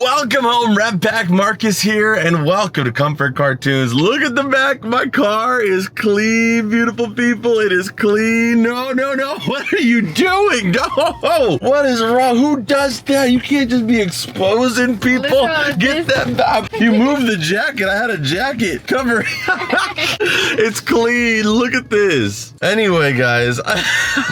Welcome home, Red Pack Marcus here, and welcome to Comfort Cartoons. Look at the back, my car is clean, beautiful people, it is clean. No, what are you doing? No, what is wrong? Who does that? You can't just be exposing people. Get that back. You moved the jacket, I had a jacket. Cover. It's clean, look at this. Anyway, guys,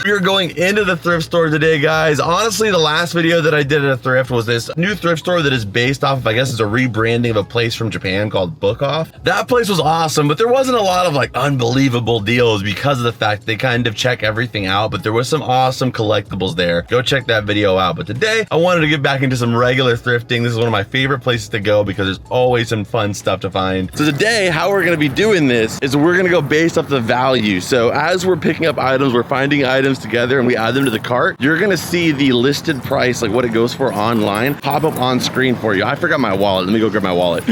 we're going into the thrift store today, guys. Honestly, the last video that I did at a thrift was this new thrift store that is based off of, I guess it's a rebranding of a place from Japan called Book Off. That place was awesome, but there wasn't a lot of like unbelievable deals because of the fact they kind of check everything out, but there was some awesome collectibles there. Go check that video out. But today I wanted to get back into some regular thrifting. This is one of my favorite places to go because there's always some fun stuff to find. So today, how we're gonna be doing this is we're gonna go based off the value. So as we're picking up items, we're finding items together and we add them to the cart, you're gonna see the listed price, like what it goes for online, pop up on screen for you. I forgot my wallet. Let me go grab my wallet.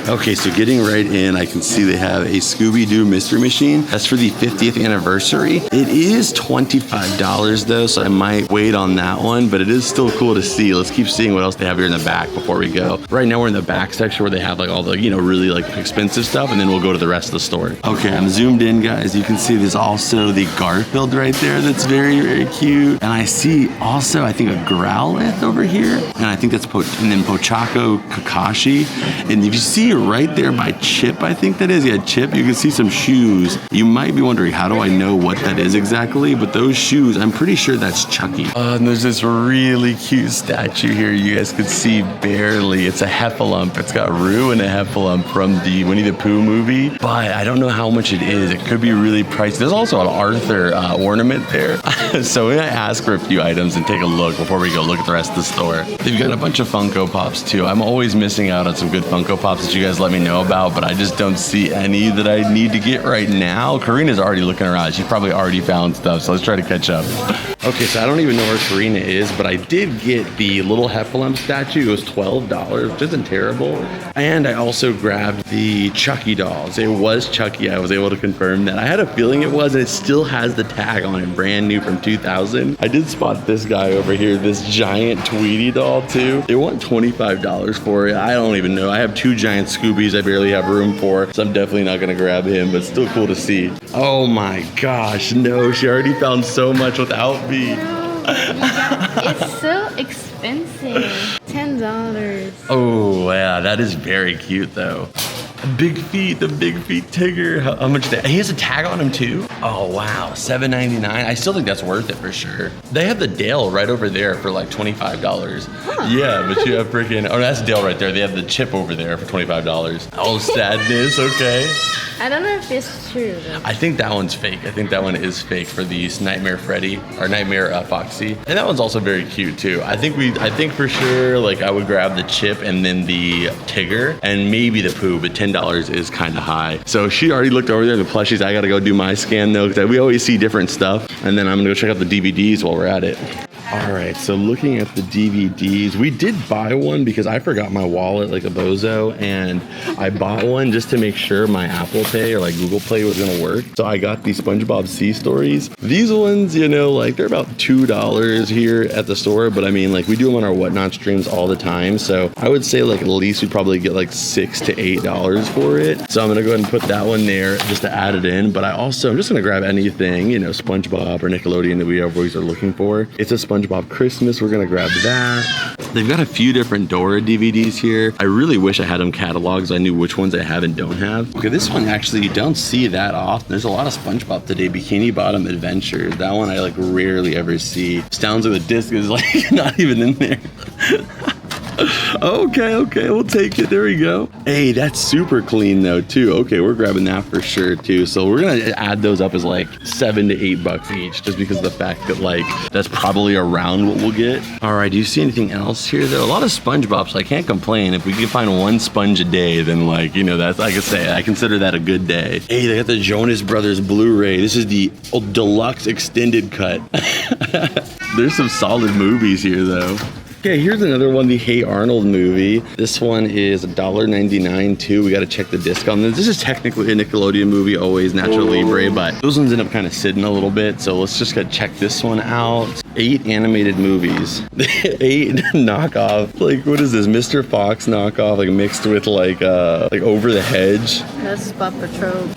Okay, so getting right in, I can see they have a Scooby-Doo Mystery Machine. That's for the 50th anniversary. It is $25 though, so I might wait on that one, but it is still cool to see. Let's keep seeing what else they have here in the back before we go. Right now we're in the back section where they have like all the, you know, really like expensive stuff, and then we'll go to the rest of the store. Okay, I'm zoomed in, guys. You can see there's also the Garfield right there that's very, very cute. And I see also, I think a Growlithe over here. And I think that's and then Pochako Kakashi. And if you see right there by Chip, I think that is, yeah, Chip, you can see some shoes. You might be wondering, how do I know what that is exactly? But those shoes, I'm pretty sure that's Chucky. And there's this really cute statue here you guys could see barely. It's a Heffalump. It's got Roo and a Heffalump from the Winnie the Pooh movie, but I don't know how much it is. It could be really pricey. There's also an Arthur ornament there. So we're gonna ask for a few items and take a look before we go look at the rest of the store. They've got a bunch of Funko Pops too. I'm always missing out on some good Funko Pops that you guys let me know about, but I just don't see any that I need to get right now. Karina's already looking around. She's probably already found stuff, so let's try to catch up. Okay, so I don't even know where Karina is, but I did get the little Heffalump statue. It was $12, which isn't terrible. And I also grabbed the Chucky dolls. It was Chucky. I was able to confirm that. I had a feeling it was, and it still has the tag on it, brand new from 2000. I did spot this guy over here, this giant Tweety doll too. They want $25 for it. I don't even know. I have two giant Scoobies I barely have room for, so I'm definitely not gonna grab him, but still cool to see. Oh my gosh, no, she already found so much without me. It's so expensive. $10. Oh yeah, that is very cute though. The Big Feet Tigger. How much? He has a tag on him too. Oh wow, $7.99. I still think that's worth it for sure. They have the Dale right over there for like $25. Huh. Yeah, but you have freaking. Oh, that's Dale right there. They have the Chip over there for $25. Oh, sadness. Okay. I don't know if it's true though. I think that one's fake. I think that one is fake for the Nightmare Freddy or Nightmare Foxy, and that one's also very cute too. I think for sure, like I would grab the Chip and then the Tigger and maybe the Pooh, but $10 is kind of high. So she already looked over there in the plushies. I gotta go do my scan though, because we always see different stuff, and then I'm gonna go check out the DVDs while we're at it. All right, so looking at the DVDs, we did buy one because I forgot my wallet like a bozo, and I bought one just to make sure my Apple Pay or like Google Play was gonna work. So I got the Spongebob Sea Stories. These ones, you know, like they're about $2 here at the store, but I mean, like we do them on our Whatnot streams all the time. So I would say like at least we'd probably get like $6 to $8 for it. So I'm gonna go ahead and put that one there just to add it in. But I'm just gonna grab anything, you know, Spongebob or Nickelodeon that we always are looking for. It's a Spongebob Christmas, we're gonna grab that. They've got a few different Dora DVDs here. I really wish I had them catalogs. I knew which ones I have and don't have. Okay, this one actually you don't see that often. There's a lot of Spongebob today. Bikini Bottom Adventure. That one I like rarely ever see. Sounds like the disc is like not even in there. Okay, we'll take it. There we go. Hey, that's super clean though too. Okay, we're grabbing that for sure too. So we're gonna add those up as like $7 to $8 each, just because of the fact that like that's probably around what we'll get. All right, do you see anything else here though? A lot of Spongebob, so I can't complain. If we can find one sponge a day, then like, you know, that's, like I say, I consider that a good day. Hey, they got the Jonas Brothers Blu-ray. This is the deluxe extended cut. There's some solid movies here though. Okay, here's another one, the Hey Arnold movie. This one is $1.99 too. We got to check the disc on this. This is technically a Nickelodeon movie, always Nacho Libre, but those ones end up kind of sitting a little bit. So let's just go check this one out. 8 animated movies. 8 knockoff. Like, what is this? Mr. Fox knockoff, like mixed with like Over the Hedge. That's Paw Patrol.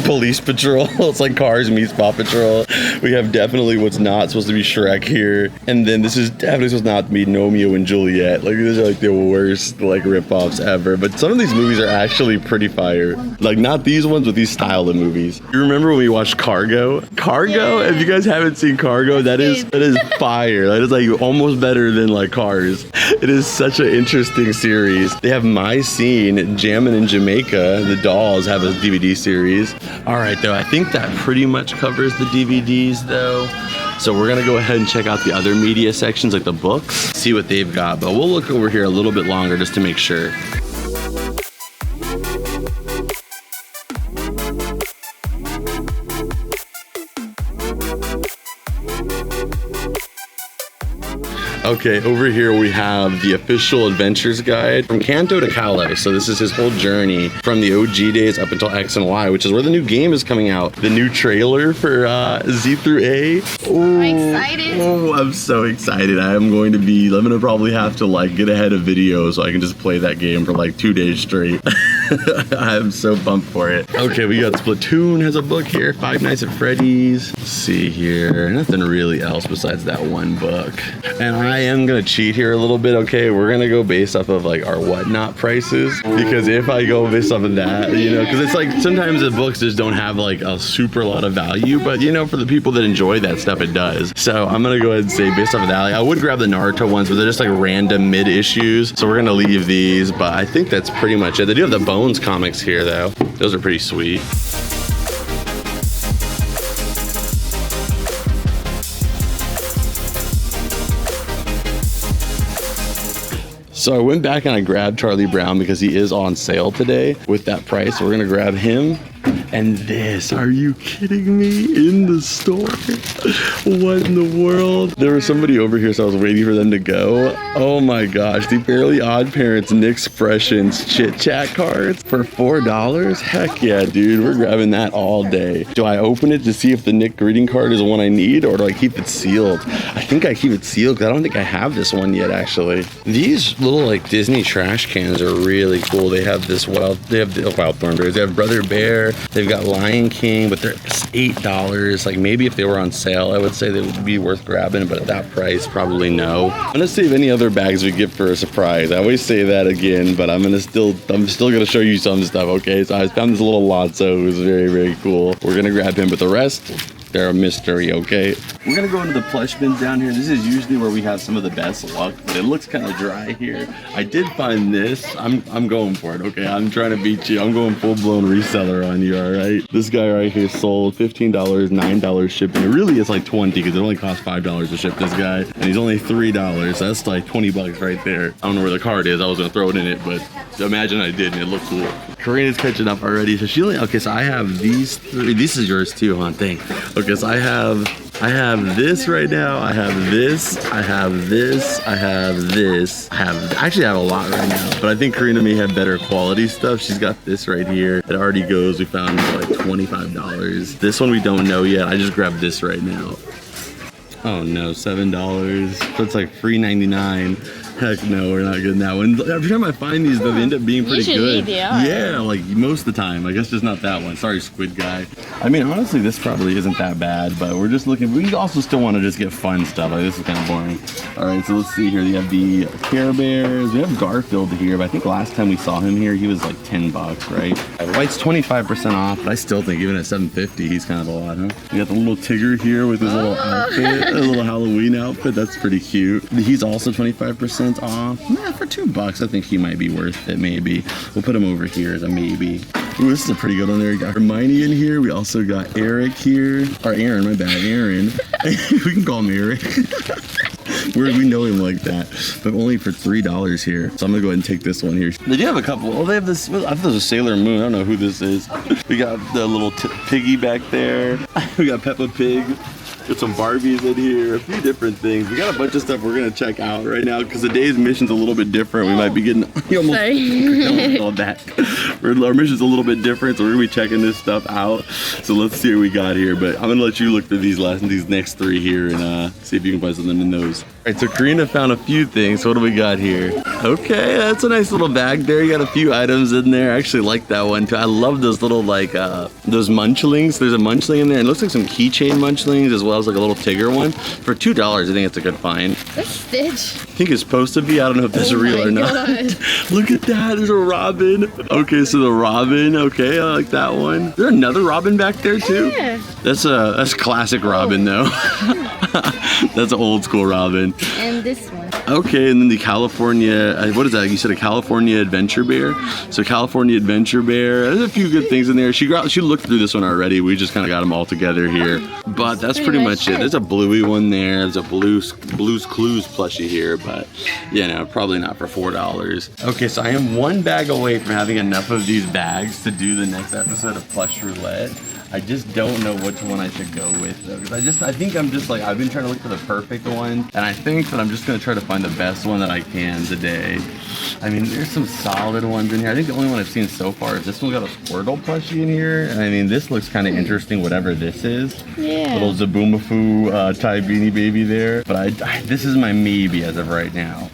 Police Patrol. It's like Cars meets Paw Patrol. We have definitely what's not supposed to be Shrek here. And then this is definitely supposed not to be Romeo and Juliet. Like, these are like the worst like rip-offs ever. But some of these movies are actually pretty fire. Like, not these ones, but these style of movies. You remember when we watched Cargo? Cargo? Yeah. If you guys haven't seen Cargo, that is fire. That is like almost better than like Cars. It is such an interesting series. They have My Scene, Jammin' in Jamaica. The Dolls have a DVD series. All right, though, I think that pretty much covers the DVDs, though. So we're gonna go ahead and check out the other media sections, like the books, see what they've got. But we'll look over here a little bit longer just to make sure. Okay, over here we have the official adventures guide from Kanto to Kalos. So this is his whole journey from the OG days up until X and Y, which is where the new game is coming out. The new trailer for Z through A. I'm excited. Oh, I'm so excited. I'm gonna probably have to like get ahead of video so I can just play that game for like 2 days straight. I'm so pumped for it. Okay, we got Splatoon has a book here, Five Nights at Freddy's. Let's see here, nothing really else besides that one book. And I am gonna cheat here a little bit, okay? We're gonna go based off of like our whatnot prices, because if I go based off of that, you know, because it's like sometimes the books just don't have like a super lot of value, but you know, for the people that enjoy that stuff, it does. So I'm gonna go ahead and say based off of that, like, I would grab the Naruto ones, but they're just like random mid issues. So we're gonna leave these, but I think that's pretty much it. They do have the Bones comics here though. Those are pretty sweet. So I went back and I grabbed Charlie Brown because he is on sale today with that price. So we're gonna grab him. And this, are you kidding me? In the store? What in the world? There was somebody over here, so I was waiting for them to go. Oh my gosh, the Fairly Odd Parents Nick Expressions Chit Chat cards for $4? Heck yeah, dude, we're grabbing that all day. Do I open it to see if the Nick greeting card is the one I need, or do I keep it sealed? I think I keep it sealed because I don't think I have this one yet, actually. These little like Disney trash cans are really cool. They have this they have the Wild Thornberries, they have Brother Bear, they've got Lion King, but they're $8. Like, maybe if they were on sale, I would say they would be worth grabbing, but at that price, probably no. I'm gonna save any other bags we get for a surprise. I always say that again, but I'm still gonna show you some stuff, okay? So I found this little Lotso who's very, very cool. We're gonna grab him, but the rest, they're a mystery, okay? We're gonna go into the plush bins down here. This is usually where we have some of the best luck, but it looks kind of dry here. I did find this. I'm going for it, okay? I'm trying to beat you. I'm going full-blown reseller on you, all right? This guy right here sold $15, $9 shipping. It really is like 20 because it only costs $5 to ship this guy, and he's only $3. That's like 20 bucks right there. I don't know where the card is. I was gonna throw it in it, but imagine I did, and it looked cool. Karina's catching up already, so she only, okay, so I have these three. This is yours too, huh? Thanks. Okay, so I have this right now. I have this. I have this. I have this. Actually, I have a lot right now, but I think Karina may have better quality stuff. She's got this right here. It already goes. We found it for like $25. This one we don't know yet. I just grabbed this right now. Oh no, $7. So it's like $3.99. Heck no, we're not getting that one. Every time I find these, though, they end up being pretty good. Yeah, like most of the time. I guess just not that one. Sorry, Squid Guy. I mean, honestly, this probably isn't that bad, but we're just looking. We also still want to just get fun stuff. Like, this is kind of boring. All right, so let's see here. You have the Care Bears. We have Garfield here, but I think last time we saw him here, he was like $10, right? White's 25% off, but I still think even at $7.50, he's kind of a lot, huh? We got the little Tigger here with his little outfit, a little Halloween outfit. That's pretty cute. He's also 25% off. Nah, for $2, I think he might be worth it, maybe. We'll put him over here as a maybe. Ooh, this is a pretty good one there. We got Hermione in here. We also got Eric here. Or Aaron, my bad, Aaron. We can call him Eric. We know him like that, but only for $3 here. So I'm gonna go ahead and take this one here. They do have a couple. Oh, they have this. I thought it was a Sailor Moon. I don't know who this is. We got the little piggy back there. We got Peppa Pig. Got some Barbies in here, a few different things. We got a bunch of stuff we're gonna check out right now because today's mission's a little bit different. We might be getting almost all that. Our mission's a little bit different, so we're gonna be checking this stuff out. So let's see what we got here. But I'm gonna let you look through these next three here and see if you can find something in those. All right, so Karina found a few things. What do we got here? Okay, that's a nice little bag there. You got a few items in there. I actually like that one too. I love those little like those munchlings. There's a munchling in there. It looks like some keychain munchlings as well as like a little Tigger one. For $2, I think it's a good find. That's Stitch. I think it's supposed to be. I don't know if that's real or not. Look at that. There's a Robin. Okay, so the Robin. Okay, I like that one. Is there another Robin back there too? Yeah. That's classic Robin though. That's an old school Robin. And this one. Okay, and then the California, what is that? You said a California Adventure Bear? So California Adventure Bear. There's a few good things in there. She looked through this one already. We just kind of got them all together here. But that's pretty much it. There's a bluey one there. There's a Blue's Clues plushie here, but you know, probably not for $4. Okay, so I am one bag away from having enough of these bags to do the next episode of Plush Roulette. I just don't know which one I should go with though, because I think I'm just like, I've been trying to look for the perfect one, and I think that I'm just gonna try to find the best one that I can today. I mean, there's some solid ones in here. I think the only one I've seen so far is this one. Got a Squirtle plushie in here, and I mean, this looks kind of interesting, whatever this is. Yeah. Little Zaboomafoo Thai Beanie Baby there, but this is my maybe as of right now.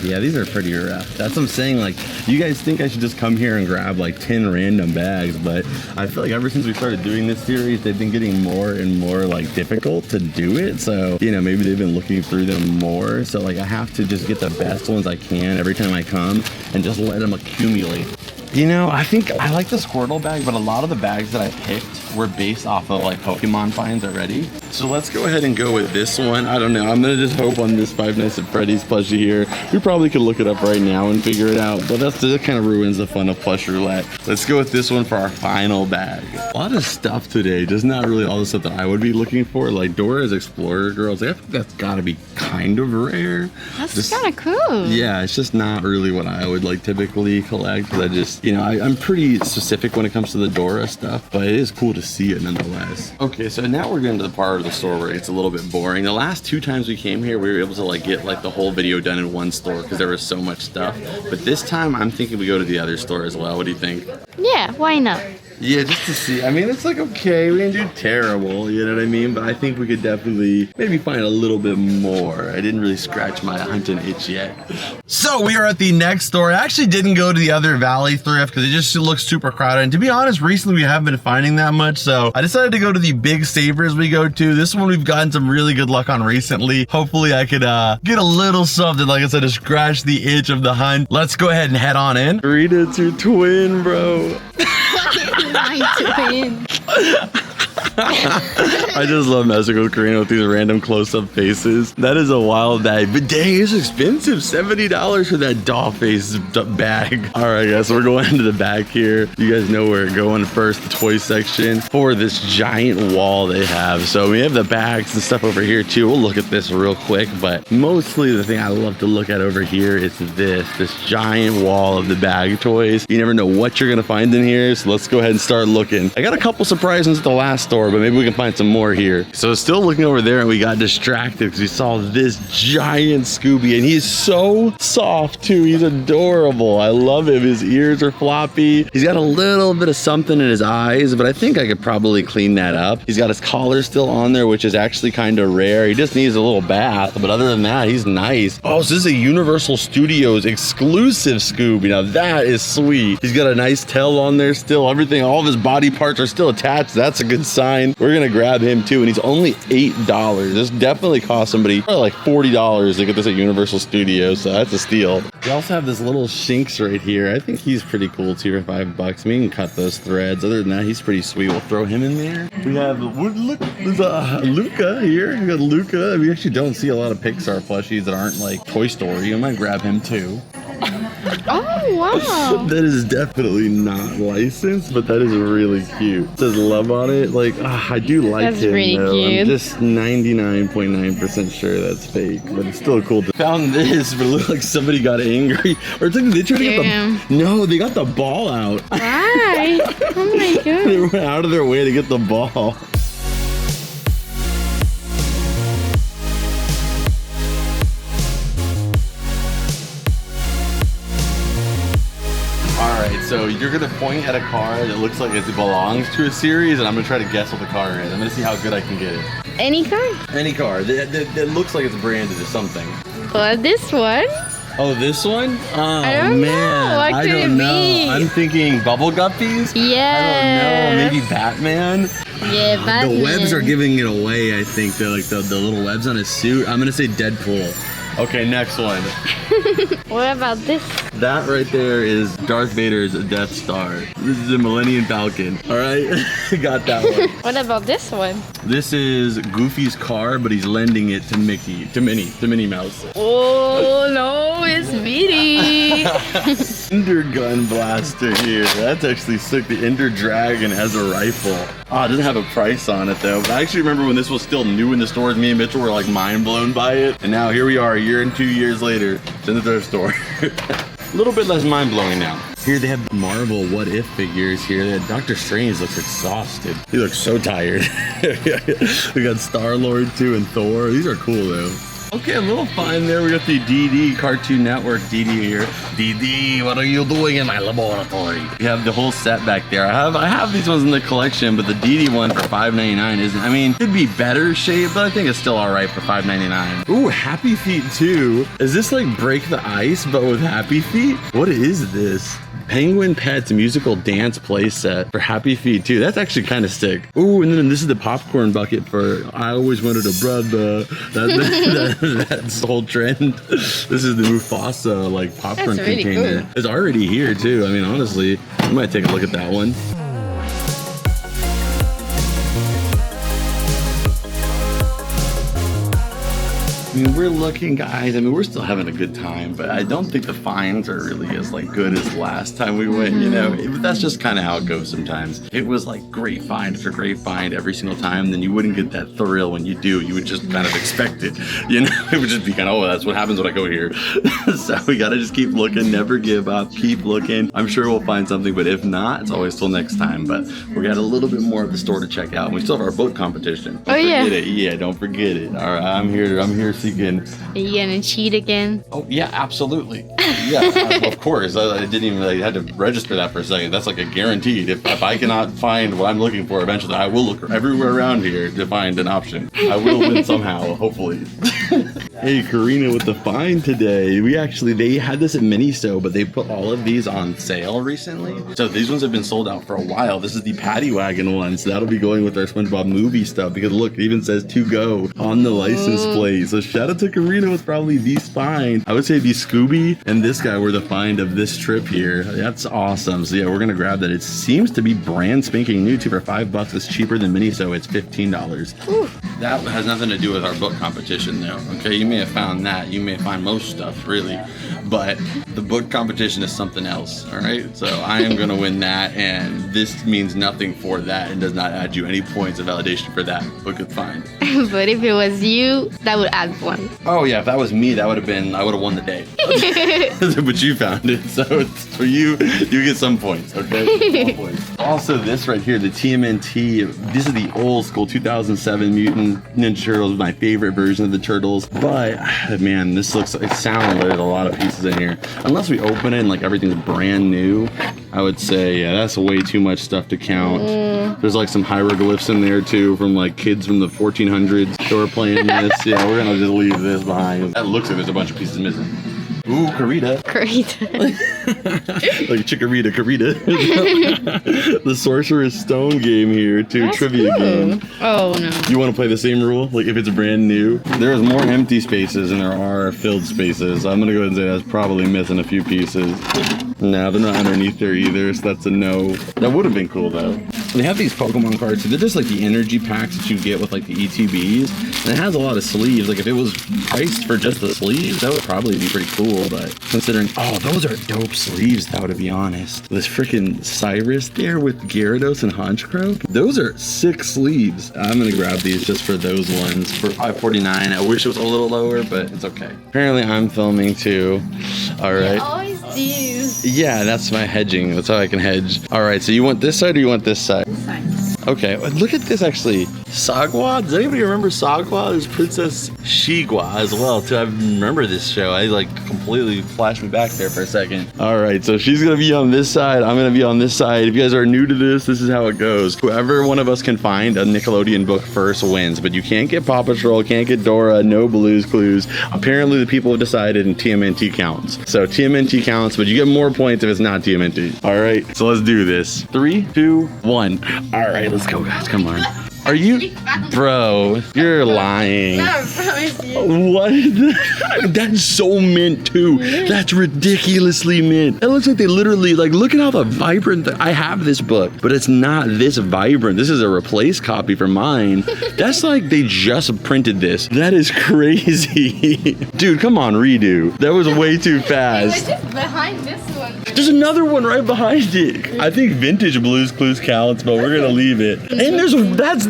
Yeah, these are pretty rough. That's what I'm saying. Like, you guys think I should just come here and grab like 10 random bags, but I feel like ever since we started doing this series, they've been getting more and more like difficult to do it. So, you know, maybe they've been looking through them more. So like, I have to just get the best ones I can every time I come and just let them accumulate. You know, I think I like the Squirtle bag, but a lot of the bags that I picked were based off of like Pokemon finds already. So let's go ahead and go with this one. I don't know. I'm gonna just hope on this Five Nights at Freddy's plushie here. We probably could look it up right now and figure it out, but that kind of ruins the fun of Plush Roulette. Let's go with this one for our final bag. A lot of stuff today, just not really all the stuff that I would be looking for. Like Dora's Explorer Girls, I think that's gotta be kind of rare. That's kind of cool. Yeah, it's just not really what I would like typically collect, because I just, you know, I'm pretty specific when it comes to the Dora stuff, but it is cool to see it nonetheless. Okay, so now we're getting to the part of the store where it's a little bit boring. The last two times we came here, we were able to like get like the whole video done in one store because there was so much stuff. But this time, I'm thinking we go to the other store as well. What do you think? Yeah, why not? Yeah, just to see. I mean, it's like, okay, we didn't do terrible, you know what I mean? But I think we could definitely maybe find a little bit more. I didn't really scratch my hunting itch yet. So we are at the next store. I actually didn't go to the other Valley Thrift because it just looks super crowded. And to be honest, recently we haven't been finding that much. So I decided to go to the Big Savers we go to. This one we've gotten some really good luck on recently. Hopefully I could get a little something, like I said, to scratch the itch of the hunt. Let's go ahead and head on in. Rita, it's your twin, bro. My twin. I just love messing with Karina with these random close-up faces. That is a wild bag, but dang, it's expensive. $70 for that doll face bag. All right, guys, so we're going into the back here. You guys know where we're going first, the toy section for this giant wall they have. So we have the bags and stuff over here too. We'll look at this real quick, but mostly the thing I love to look at over here is this giant wall of the bag toys. You never know what you're gonna find in here, so let's go ahead and start looking. I got a couple surprises at the last store, but maybe we can find some more here. So still looking over there, and we got distracted because we saw this giant Scooby, and he's so soft too. He's adorable. I love him. His ears are floppy. He's got a little bit of something in his eyes, but I think I could probably clean that up. He's got his collar still on there, which is actually kind of rare. He just needs a little bath, but other than that, he's nice. Oh, so this is a Universal Studios exclusive Scooby. Now that is sweet. He's got a nice tail on there still. Everything, all of his body parts are still attached. That's a good sign. We're gonna grab him too, and he's only $8. This definitely cost somebody probably like $40 to get this at Universal Studios, so that's a steal. We also have this little Shinx right here. I think he's pretty cool too for $5. We can cut those threads. Other than that, he's pretty sweet. We'll throw him in there. We have, look, there's Luca here. We got Luca. We actually don't see a lot of Pixar plushies that aren't like Toy Story. I might grab him too. Oh, wow. That is definitely not licensed, but that is really cute. It says love on it. Like, I do like that's him, really though. cute. I'm just 99.9% sure that's fake, but it's still cool. Found this, but it looked like somebody got angry. Or it's like they tried to get the... No, they got the ball out. Why? Oh, my God. They went out of their way to get the ball. right, so you're gonna point at a car that looks like it belongs to a series, and I'm gonna try to guess what the car is. I'm gonna see how good I can get it. Any car? Any car that looks like it's branded or something. Well, this one. Oh, this one? Oh, I don't know. What I could don't it know. be? I'm thinking Bubble Guppies? Yes. I don't know. Maybe Batman? Yeah, Batman. The webs are giving it away, I think. They're like the little webs on his suit. I'm gonna say Deadpool. Okay, next one. What about this? That right there is Darth Vader's Death Star. This is a Millennium Falcon. All right, got that one. What about this one? This is Goofy's car, but he's lending it to Minnie Mouse. Oh no, it's Minnie. Ender gun blaster here. That's actually sick. The Ender Dragon has a rifle. Oh, it doesn't have a price on it though. But I actually remember when this was still new in the stores, me and Mitchell were like mind blown by it. And now here we are, a year and 2 years later, it's in the thrift store. A little bit less mind blowing now. Here they have Marvel What If figures here. Doctor Strange looks exhausted. He looks so tired. We got Star-Lord too and Thor. These are cool though. Okay, a little fun there. We got the DD Cartoon Network DD here. DD, what are you doing in my laboratory? We have the whole set back there. I have these ones in the collection, but the DD one for $5.99 isn't. I mean, it'd be better shape, but I think it's still all right for $5.99. Ooh, Happy Feet 2. Is this like Break the Ice, but with Happy Feet? What is this? Penguin Pets musical dance play set for Happy Feet 2. That's actually kind of sick. Ooh, and then this is the popcorn bucket for I always wanted a brother. That's the whole trend. This is the Mufasa like popcorn That's really container. cool. It's already here too. I mean, honestly, I might take a look at that one. I mean, we're looking, guys. I mean, we're still having a good time, but I don't think the finds are really as like good as last time we went, you know. That's just kind of how it goes sometimes. It was like great find after great find every single time, then you wouldn't get that thrill when you do. You would just kind of expect it, you know. It would just be kind of, oh, that's what happens when I go here. So we gotta just keep looking, never give up, keep looking. I'm sure we'll find something, but if not, it's always till next time. But we got a little bit more of the store to check out. We still have our book competition. Don't forget it. Yeah, don't forget it. All right, I'm here seeking. Are you gonna cheat again? Oh yeah, absolutely. Yeah, of course. I didn't even really had to register that for a second. That's like a guaranteed. If I cannot find what I'm looking for eventually, I will look everywhere around here to find an option. I will win somehow, hopefully. Hey, Karina with the find today. They had this at Miniso, but they put all of these on sale recently. So these ones have been sold out for a while. This is the Paddy Wagon one, so that'll be going with our SpongeBob movie stuff because look, it even says to go on the license plate. So shout out to Karina with probably these find. I would say the Scooby and this guy were the find of this trip here. That's awesome. So yeah, we're gonna grab that. It seems to be brand spanking new too for $5. It's cheaper than Miniso. It's $15. Ooh. That has nothing to do with our book competition though. Okay, you may have found that. You may find most stuff really, but the book competition is something else. All right, so I am gonna win that, and this means nothing for that and does not add you any points of validation for that book of find. But if it was you, that would add one. Oh yeah, if that was me, I would have won the day. But you found it, so it's for you. You get some points, okay? All points. Also, this right here, the TMNT. This is the old school 2007 Mutant Ninja Turtles, my favorite version of the Turtles. But man, it sounds like there's a lot of pieces in here. Unless we open it and like everything's brand new, I would say yeah, that's way too much stuff to count. There's like some hieroglyphs in there too from like kids from the 1400s who were playing this. Yeah, we're gonna just leave this behind. That looks like there's a bunch of pieces missing. Ooh, Karita. Like Chikorita, Karita. The Sorcerer's Stone game here too. That's trivia cool. game. Oh no. You want to play the same rule? Like if it's brand new? There's more empty spaces than there are filled spaces. I'm gonna go ahead and say that's probably missing a few pieces. No, they're not underneath there either, so that's a no. That would have been cool though. They have these Pokemon cards, so they're just like the energy packs that you get with like the ETBs. And it has a lot of sleeves. Like if it was priced for just the sleeves, that would probably be pretty cool. But considering, oh, those are dope sleeves though, to be honest. This freaking Cyrus there with Gyarados and Honchkrow. Those are sick sleeves. I'm gonna grab these just for those ones for $5.49. I wish it was a little lower, but it's okay. Apparently I'm filming too. All right. You always do. Yeah, that's my hedging. That's how I can hedge. All right, so you want this side or you want this side? This side. Okay, look at this actually. Sagwa? Does anybody remember Sagwa? There's Princess Shigwa as well, too. I remember this show. I like completely flashed me back there for a second. All right, so she's gonna be on this side. I'm gonna be on this side. If you guys are new to this is how it goes. Whoever one of us can find a Nickelodeon book first wins, but you can't get Paw Patrol, can't get Dora, no Blue's Clues. Apparently the people have decided and TMNT counts. So TMNT counts, but you get more points if it's not TMNT. All right, so let's do this. 3, 2, 1. All right, let's go, guys. Come on. Are you, bro? You're lying. No, I promise you. What? That's so mint too. That's ridiculously mint. It looks like they literally like. Look at how the vibrant. I have this book, but it's not this vibrant. This is a replaced copy for mine. That's like they just printed this. That is crazy, dude. Come on, redo. That was way too fast. Just behind this one. There's another one right behind it. I think vintage Blue's Clues counts, but we're gonna leave it. And there's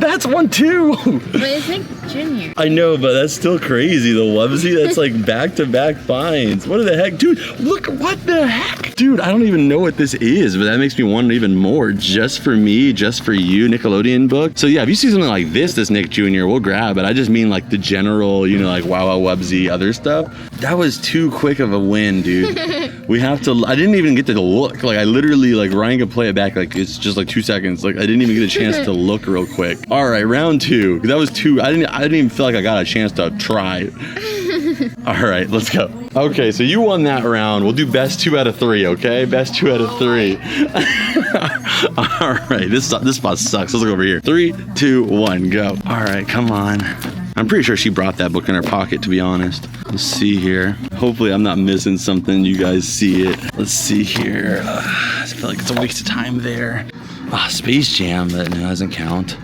that's one too. But it's Nick Jr. I know, but that's still crazy. The onesie that's like back-to-back finds. What the heck? Dude, look, what the heck? Dude, I don't even know what this is, but that makes me want even more. Just for me, just for you, Nickelodeon book. So yeah, if you see something like this Nick Jr., we'll grab it. I just mean like the general, you know, like Wow Wow Wubsy, other stuff. That was too quick of a win, dude. We have to, I didn't even get to look. Like I literally, like Ryan could play it back. Like it's just like 2 seconds. Like I didn't even get a chance to look real quick. All right, round 2. That was 2. I didn't even feel like I got a chance to try. All right, let's go. Okay, so you won that round. We'll do best 2 out of 3, okay? Best 2 out of 3. All right, this spot sucks. Let's look over here. 3, 2, 1, go. All right, come on. I'm pretty sure she brought that book in her pocket, to be honest. Let's see here. Hopefully I'm not missing something. You guys see it. Let's see here. I feel like it's a waste of time there. Space Jam, that doesn't count.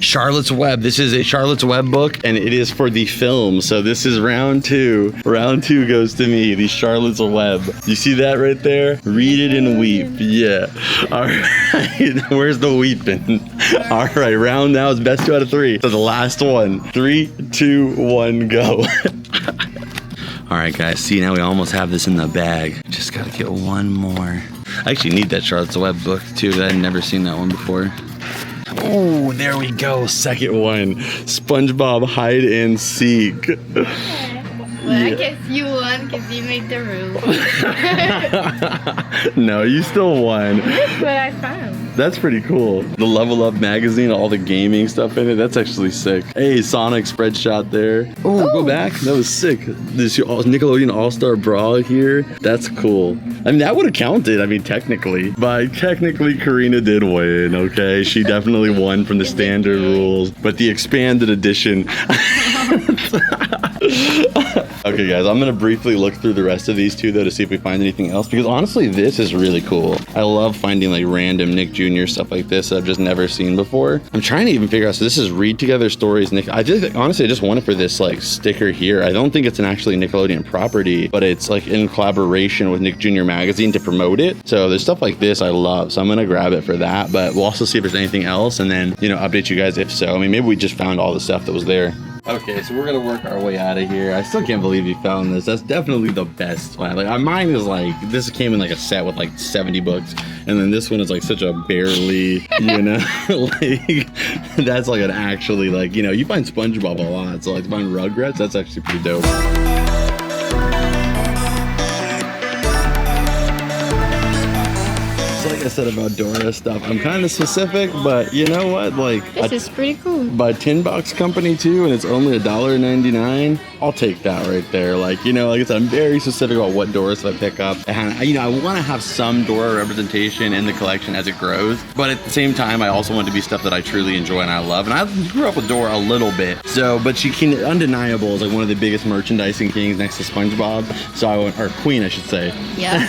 Charlotte's Web. This is a Charlotte's Web book, and it is for the film. So this is round 2. Round 2 goes to me, the Charlotte's Web. You see that right there? Read it and weep. Yeah. All right. Where's the weeping? All right. Round now is best 2 out of 3. So the last one. 3, 2, 1, go. All right, guys. See, now we almost have this in the bag. Just got to get one more. I actually need that Charlotte's Web book, too. I've never seen that one before. Oh, there we go. Second one. SpongeBob Hide and Seek. Well, I guess you won because you made the rules. No, you still won. That's what I found. That's pretty cool. The Level Up magazine, all the gaming stuff in it. That's actually sick. Hey, Sonic spread shot there. Oh, go back. That was sick. This Nickelodeon All-Star Brawl here. That's cool. I mean, that would have counted. I mean, technically. But technically, Karina did win, okay? She definitely won from the standard rules. But the expanded edition... Okay, guys, I'm gonna briefly look through the rest of these two though to see if we find anything else, because honestly this is really cool. I love finding like random Nick Jr. stuff like this that I've just never seen before. I'm trying to even figure out, so this is Read Together Stories Nick. Honestly I just want it for this like sticker here. I don't think it's an actually Nickelodeon property, but it's like in collaboration with Nick Jr. magazine to promote it. So there's stuff like this I love, so I'm gonna grab it for that, but we'll also see if there's anything else and then, you know, update you guys if so. I mean, maybe we just found all the stuff that was there. Okay, so we're gonna work our way out of here. I still can't believe you found this. That's definitely the best one. Like mine is like, this came in like a set with like 70 books, and then this one is like such a barely, you know, like that's like an actually like, you know, you find SpongeBob a lot, so like to find Rugrats, that's actually pretty dope. Like I said about Dora stuff, I'm kind of specific, but you know what? Like this is pretty cool. By $10 company too, and it's only $1.99. I'll take that right there. Like, you know, like I said, I'm very specific about what Doras I pick up, and you know, I want to have some Dora representation in the collection as it grows. But at the same time, I also want it to be stuff that I truly enjoy and I love. And I grew up with Dora a little bit, so but she can undeniable is like one of the biggest merchandising kings next to SpongeBob. So I want, or queen, I should say. Yeah.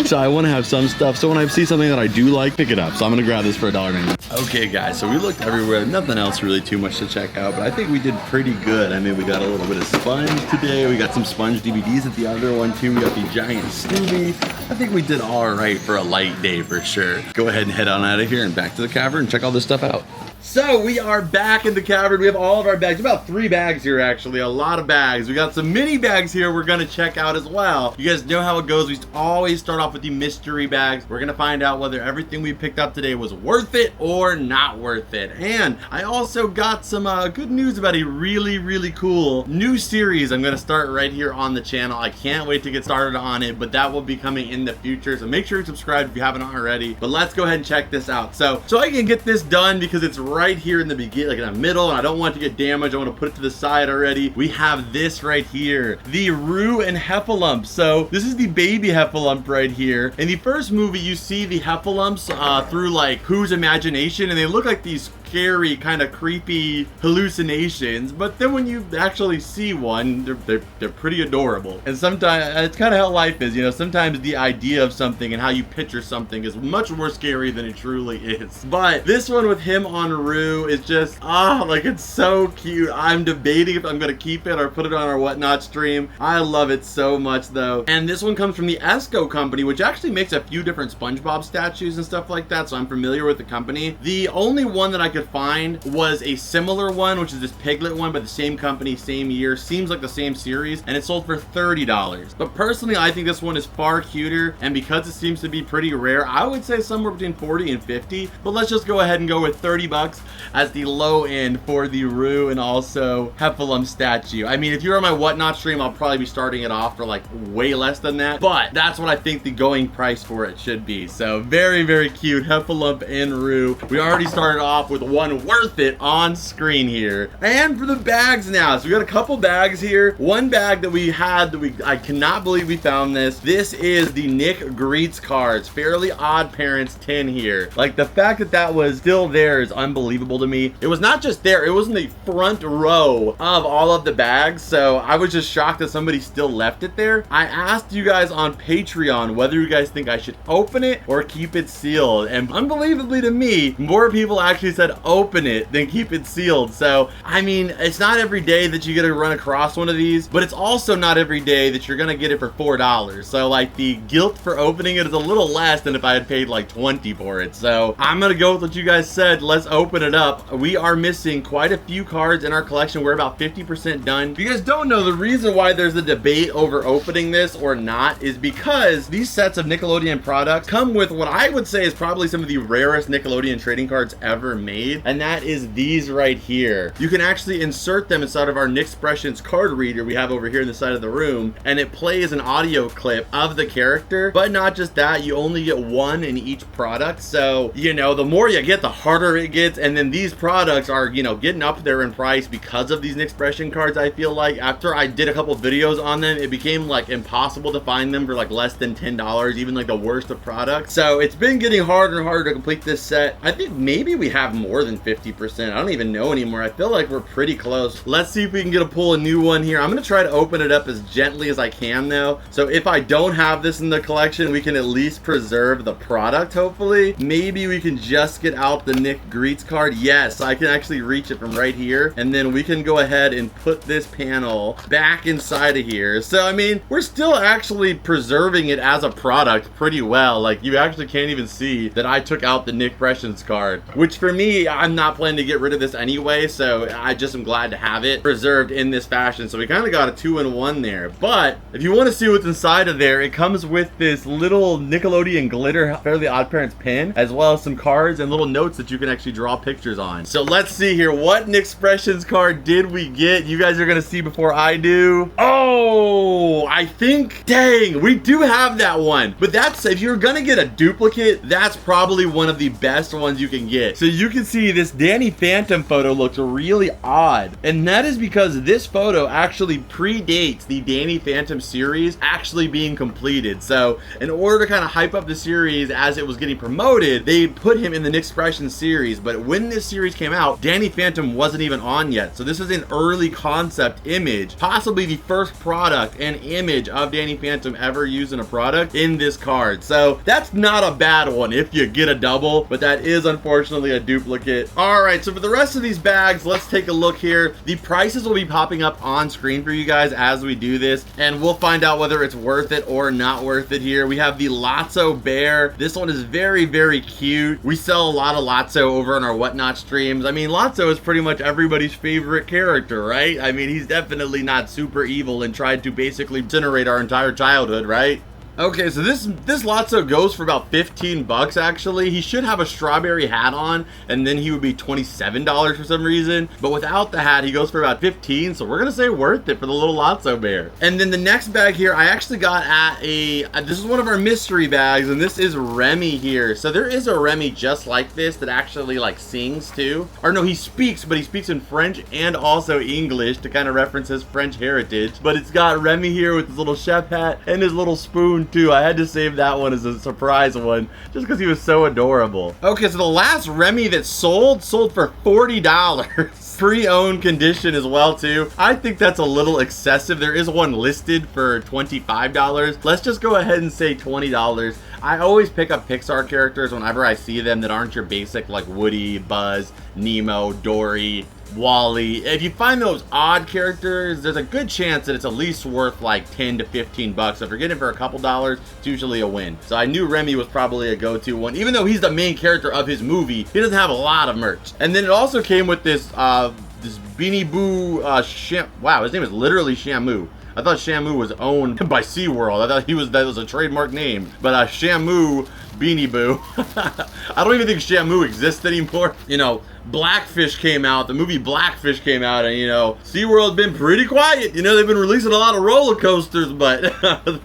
So I want to have some stuff. So when I see something that I do like, pick it up. So I'm gonna grab this for $1.99. Okay, guys. So we looked everywhere. Nothing else really too much to check out, but I think we did pretty good. I mean, we got a little bit of Sponge today. We got some Sponge DVDs at the other one too. We got the giant Scooby. I think we did all right for a light day for sure. Go ahead and head on out of here and back to the cavern and check all this stuff out. So we are back in the cavern. We have all of our bags, about 3 bags here actually, a lot of bags. We got some mini bags here we're gonna check out as well. You guys know how it goes. We always start off with the mystery bags. We're gonna find out whether everything we picked up today was worth it or not worth it. And I also got some good news about a really cool new series I'm gonna start right here on the channel. I can't wait to get started on it, but that will be coming in the future. So make sure you subscribe if you haven't already. But let's go ahead and check this out. So I can get this done because it's right here in the beginning, like in the middle, and I don't want it to get damaged. I want to put it to the side already. We have this right here, the Roo and Heffalump. So this is the baby Heffalump right here. In the first movie, you see the Heffalumps through like Who's imagination, and they look like these scary, kind of creepy hallucinations, but then when you actually see one, they're pretty adorable. And sometimes it's kind of how life is, you know. Sometimes the idea of something and how you picture something is much more scary than it truly is. But this one with him on Roo is just like, it's so cute. I'm debating if I'm gonna keep it or put it on our whatnot stream. I love it so much though. And this one comes from the Esco company, which actually makes a few different Spongebob statues and stuff like that, so I'm familiar with the company. The only one that I could find was a similar one, which is this Piglet one, but the same company, same year, seems like the same series, and it sold for $30. But personally, I think this one is far cuter, and because it seems to be pretty rare, I would say somewhere between 40 and 50, but let's just go ahead and go with 30 bucks as the low end for the Roo and also Heffalump statue. I mean, if you're on my whatnot stream, I'll probably be starting it off for like way less than that, but that's what I think the going price for it should be. So very cute Heffalump and Roo. We already started off with one worth it on screen here. And for the bags now, so we got a couple bags here. One bag that we had that I cannot believe we found this. This is the Nick Greets cards, Fairly Odd Parents tin here. Like, the fact that that was still there is unbelievable to me. It was not just there, it was in the front row of all of the bags, so I was just shocked that somebody still left it there. I asked you guys on Patreon whether you guys think I should open it or keep it sealed, and unbelievably to me, more people actually said open it than keep it sealed. So I mean, it's not every day that you get to run across one of these, but it's also not every day that you're gonna get it for $4. So like, the guilt for opening it is a little less than if I had paid like 20 for it. So I'm gonna go with what you guys said. Let's open it up. We are missing quite a few cards in our collection. We're about 50% done. If you guys don't know, the reason why there's a debate over opening this or not is because these sets of Nickelodeon products come with what I would say is probably some of the rarest Nickelodeon trading cards ever made, and that is these right here. You can actually insert them inside of our Nickexpressions card reader we have over here in the side of the room, and it plays an audio clip of the character. But not just that, you only get one in each product, so you know, the more you get, the harder it gets. And then these products are, you know, getting up there in price because of these Nickexpression cards. I feel like after I did a couple videos on them, it became like impossible to find them for like less than $10, even like the worst of products. So it's been getting harder and harder to complete this set. I think maybe we have more than 50%. I don't even know anymore. I feel like we're pretty close. Let's see if we can get to pull a new one here. I'm gonna try to open it up as gently as I can though. So if I don't have this in the collection, we can at least preserve the product, hopefully. Maybe we can just get out the Nick Greets card. Yes, I can actually reach it from right here, and then we can go ahead and put this panel back inside of here. So I mean, we're still actually preserving it as a product pretty well. Like, you actually can't even see that I took out the Nickexpressions card, which for me, I'm not planning to get rid of this anyway, so I just am glad to have it preserved in this fashion. So we kind of got a 2-in-1 there. But if you want to see what's inside of there, it comes with this little Nickelodeon glitter Fairly Odd Parents pin, as well as some cards and little notes that you can actually draw pictures on. So let's see here, what Nickexpressions card did we get? You guys are gonna see before I do. Oh, I think, dang, we do have that one. But that's, if you're gonna get a duplicate, that's probably one of the best ones you can get. So you can see this Danny Phantom photo looks really odd, and that is because this photo actually predates the Danny Phantom series actually being completed. So in order to kind of hype up the series as it was getting promoted, they put him in the Nickexpressions series. But when this series came out, Danny Phantom wasn't even on yet. So this is an early concept image, possibly the first product and image of Danny Phantom ever used in a product in this card. So that's not a bad one if you get a double, but that is unfortunately a duplicate duplicate. All right, so for the rest of these bags, let's take a look here. The prices will be popping up on screen for you guys as we do this, and we'll find out whether it's worth it or not worth it here. We have the Lotso Bear. This one is very, very cute. We sell a lot of Lotso over on our Whatnot streams. I mean, Lotso is pretty much everybody's favorite character, right? I mean, he's definitely not super evil and tried to basically incinerate our entire childhood, right? Okay, so this Lotso goes for about 15 bucks actually. He should have a strawberry hat on, and then he would be $27 for some reason. But without the hat, he goes for about 15, so we're gonna say worth it for the little Lotso Bear. And then the next bag here, I actually got at this is one of our mystery bags, and this is Remy here. So there is a Remy just like this that actually like sings too. Or no, he speaks, but he speaks in French and also English to kind of reference his French heritage. But it's got Remy here with his little chef hat and his little spoon too. I had to save that one as a surprise one just because he was so adorable. Okay, so the last Remy that sold for $40. Pre-owned condition as well too. I think that's a little excessive. There is one listed for $25. Let's just go ahead and say $20. I always pick up Pixar characters whenever I see them that aren't your basic like Woody, Buzz, Nemo, Dory, Wally. If you find those odd characters, there's a good chance that it's at least worth like 10 to 15 bucks. If you're getting it for a couple dollars, it's usually a win. So I knew Remy was probably a go-to one. Even though he's the main character of his movie, he doesn't have a lot of merch. And then it also came with this this Beanie Boo wow, his name is literally Shamu. I thought Shamu was owned by SeaWorld. I thought that was a trademark name. But Shamu Beanie Boo. I don't even think Shamu exists anymore. You know, Blackfish came out, the movie Blackfish came out, and you know, SeaWorld's been pretty quiet. You know, they've been releasing a lot of roller coasters, but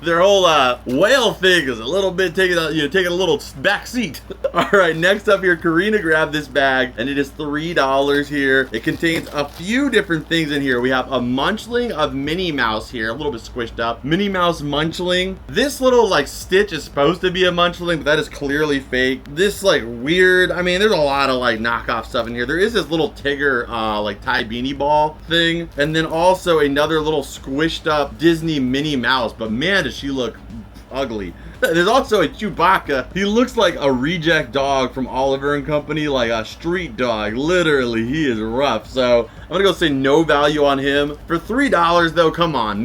their whole whale thing is a little bit taking a little back seat. All right, next up here, Karina grabbed this bag, and it is $3 here. It contains a few different things in here. We have a munchling of Minnie Mouse here, a little bit squished up. Minnie Mouse munchling. This little like Stitch is supposed to be a munchling, but that is clearly fake. This like weird, I mean, there's a lot of like knockoff stuff in here. There is this little Tigger like tie beanie ball thing, and then also another little squished up Disney Minnie Mouse, but man does she look ugly. There's also a Chewbacca. He looks like a reject dog from Oliver and Company, like a street dog. Literally, he is rough. So I'm gonna go say no value on him. For $3 though, come on.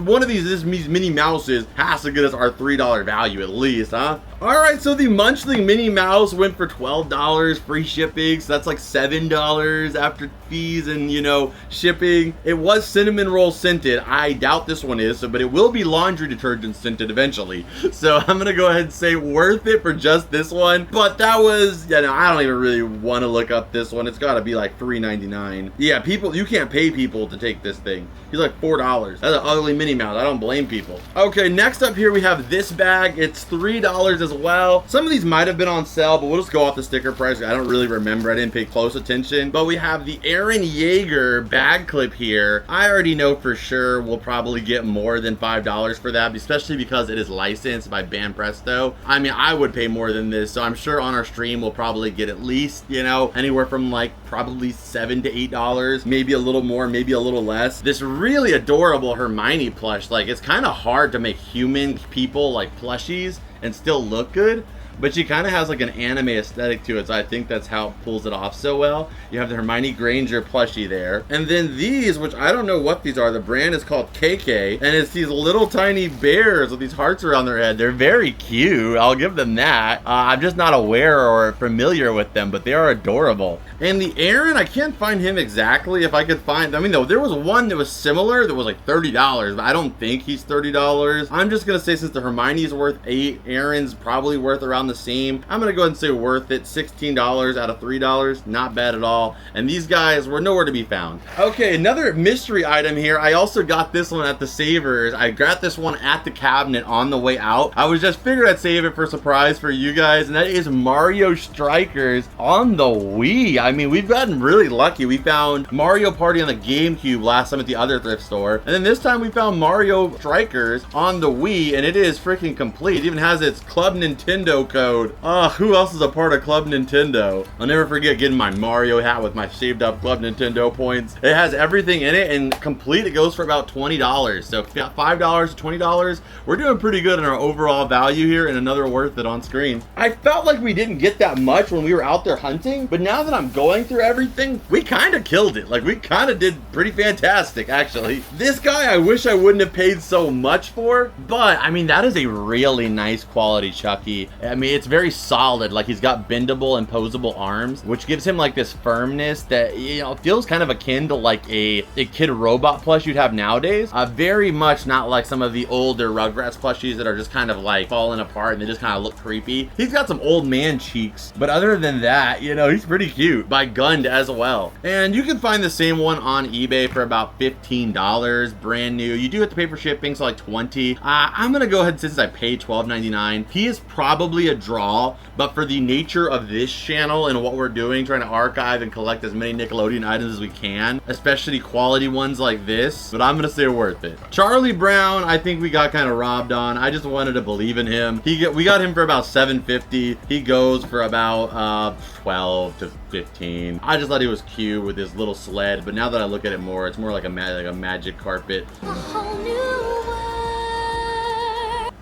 One of these Minnie Mouses has to get us our $3 value at least, huh? All right, so the Munchling Minnie Mouse went for $12, free shipping. So that's like $7 after fees and, you know, shipping. It was cinnamon roll scented. I doubt this one is, but it will be laundry detergent scented eventually. So I'm gonna go ahead and say worth it for just this one. But that was, you know, I don't even really want to look up this one. It's gotta be like $3.99. Yeah, people, you can't pay people to take this thing. He's like $4. That's an ugly Minnie Mouse. I don't blame people. Okay, next up here we have this bag. It's $3 as well. Some of these might have been on sale, but we'll just go off the sticker price. I don't really remember. I didn't pay close attention. But we have the Aaron Yeager bag clip here. I already know for sure we'll probably get more than $5 for that, especially because it is licensed by Ban Presto. I mean, I would pay more than this, so I'm sure on our stream we'll probably get at least, you know, anywhere from like probably $7 to $8, maybe a little more, maybe a little less. This really adorable Hermione plush, like it's kind of hard to make human people like plushies and still look good, but she kind of has like an anime aesthetic to it, so I think that's how it pulls it off so well. You have the Hermione Granger plushie there, and then these, which I don't know what these are, the brand is called KK, and it's these little tiny bears with these hearts around their head. They're very cute, I'll give them that. I'm just not aware or familiar with them, but they are adorable. And the Aaron, I can't find him exactly. If I could find, I mean, though, there was one that was similar that was like $30, but I don't think he's $30. I'm just gonna say since the Hermione is worth $8, Aaron's probably worth around the same. I'm gonna go ahead and say worth it. $16 out of $3, not bad at all. And these guys were nowhere to be found. Okay, another mystery item here. I also got this one at the Savers. I got this one at the cabinet on the way out. I was just figured I'd save it for a surprise for you guys, and that is Mario Strikers on the Wii. I mean, we've gotten really lucky. We found Mario Party on the GameCube last time at the other thrift store, and then this time we found Mario Strikers on the Wii, and it is freaking complete. It even has its Club Nintendo code. Who else is a part of Club Nintendo? I'll never forget getting my Mario hat with my saved up Club Nintendo points. It has everything in it, and complete, it goes for about $20. So $5 to $20. We're doing pretty good in our overall value here, and another worth it on screen. I felt like we didn't get that much when we were out there hunting, but now that I'm going through everything, we kind of killed it. Like, we kind of did pretty fantastic, actually. This guy, I wish I wouldn't have paid so much for, but I mean, that is a really nice quality Chucky. I mean, it's very solid. Like, he's got bendable and posable arms, which gives him like this firmness that, you know, feels kind of akin to like a kid robot plush you'd have nowadays. Very much not like some of the older Rugrats plushies that are just kind of like falling apart and they just kind of look creepy. He's got some old man cheeks, but other than that, you know, he's pretty cute. By Gund as well. And you can find the same one on eBay for about $15, brand new. You do have to pay for shipping, so like $20. I'm gonna go ahead, since I paid $12.99. He is probably a draw, but for the nature of this channel and what we're doing, trying to archive and collect as many Nickelodeon items as we can, especially quality ones like this, but I'm gonna say worth it. Charlie Brown, I think we got kind of robbed on. I just wanted to believe in him. We got him for about $7.50. He goes for about 12 to 15. I just thought he was cute with his little sled, but now that I look at it more, it's more like a magic carpet.